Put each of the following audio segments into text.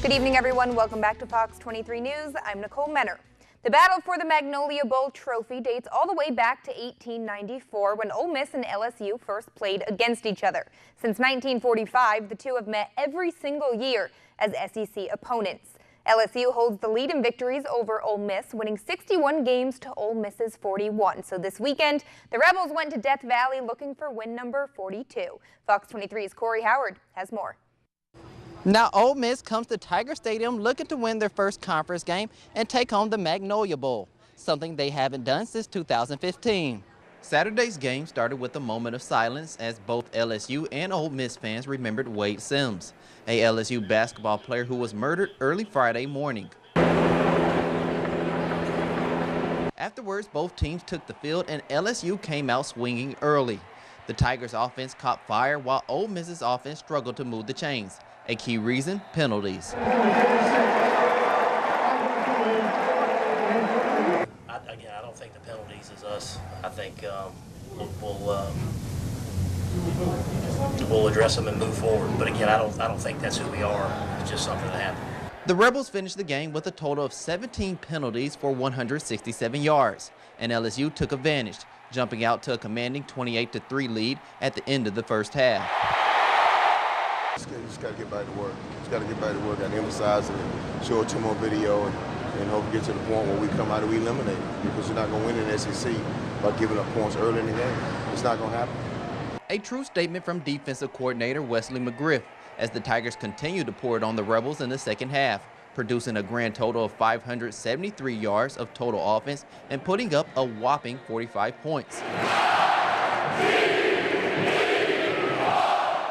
Good evening, everyone. Welcome back to Fox 23 News. I'm Nicole Menner. The battle for the Magnolia Bowl trophy dates all the way back to 1894 when Ole Miss and LSU first played against each other. Since 1945, the two have met every single year as SEC opponents. LSU holds the lead in victories over Ole Miss, winning 61 games to Ole Miss's 41. So this weekend, the Rebels went to Death Valley looking for win number 42. Fox 23's Corey Howard has more. Now Ole Miss comes to Tiger Stadium looking to win their first conference game and take home the Magnolia Bowl, something they haven't done since 2015. Saturday's game started with a moment of silence as both LSU and Ole Miss fans remembered Wade Sims, a LSU basketball player who was murdered early Friday morning. Afterwards, both teams took the field and LSU came out swinging early. The Tigers' offense caught fire while Ole Miss's offense struggled to move the chains. A key reason, penalties. Again, I don't think the penalties is us. I think we'll address them and move forward. But again, I don't think that's who we are. It's just something that happened. The Rebels finished the game with a total of 17 penalties for 167 yards, and LSU took advantage, jumping out to a commanding 28-3 lead at the end of the first half. Just got to get back to work. Just got to get back to work. Got to emphasize it, show it to more video, and hope to get to the point where we come out and we eliminate it. Because you're not going to win in the SEC by giving up points early in the game. It's not going to happen. A true statement from defensive coordinator Wesley McGriff as the Tigers continued to pour it on the Rebels in the second half, producing a grand total of 573 yards of total offense and putting up a whopping 45 points.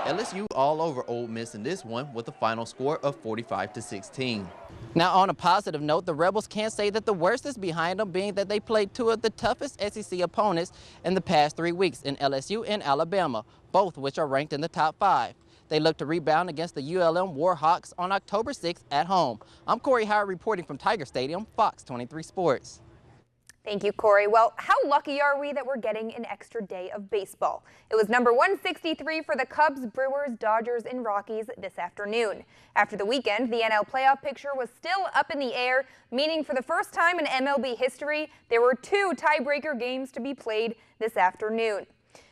LSU all over Ole Miss in this one with a final score of 45-16. Now on a positive note, the Rebels can't say that the worst is behind them, being that they played two of the toughest SEC opponents in the past 3 weeks in LSU and Alabama, both which are ranked in the top 5. They look to rebound against the ULM Warhawks on October 6th at home. I'm Corey Howard reporting from Tiger Stadium, Fox 23 Sports. Thank you, Corey. Well, how lucky are we that we're getting an extra day of baseball? It was number 163 for the Cubs, Brewers, Dodgers, and Rockies this afternoon. After the weekend, the NL playoff picture was still up in the air, meaning for the first time in MLB history, there were 2 tiebreaker games to be played this afternoon.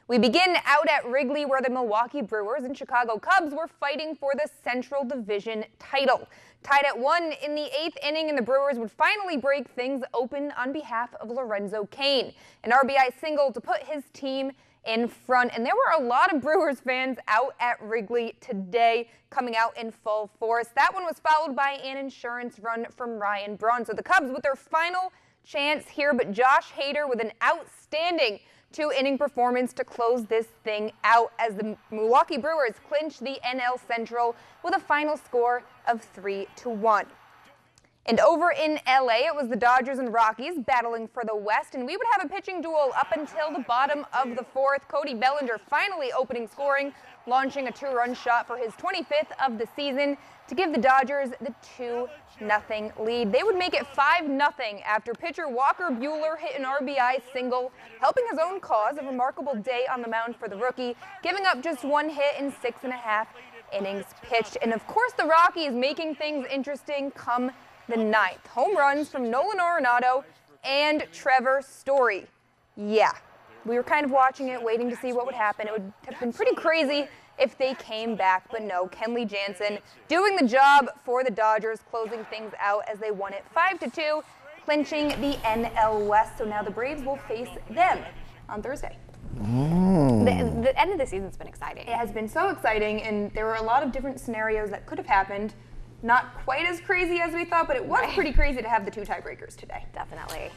We begin out at Wrigley, where the Milwaukee Brewers and Chicago Cubs were fighting for the Central Division title. Tied at 1 in the 8th inning, and the Brewers would finally break things open on behalf of Lorenzo Cain. An RBI single to put his team in front. And there were a lot of Brewers fans out at Wrigley today, coming out in full force. That one was followed by an insurance run from Ryan Braun. So the Cubs with their final chance here, but Josh Hader with an outstanding 2-inning performance to close this thing out as the Milwaukee Brewers clinch the NL Central with a final score of 3-1. And over in LA, it was the Dodgers and Rockies battling for the West, and we would have a pitching duel up until the bottom of the 4th. Cody Bellinger finally opening scoring, launching a 2-run shot for his 25th of the season to give the Dodgers the 2-0 lead. They would make it 5-0 after pitcher Walker Buehler hit an RBI single, helping his own cause. A remarkable day on the mound for the rookie, giving up just 1 hit in 6.5 innings pitched. And of course, the Rockies making things interesting come the 9th. Home runs from Nolan Arenado and Trevor Story. Yeah, we were kind of watching it, waiting to see what would happen. It would have been pretty crazy if they came back, but no. Kenley Jansen doing the job for the Dodgers, closing things out as they won it 5-2, clinching the NL West. So now the Braves will face them on Thursday. The end of the season's been exciting. It has been so exciting, and there were a lot of different scenarios that could have happened. Not quite as crazy as we thought, but it was pretty crazy to have the 2 tiebreakers today. Definitely.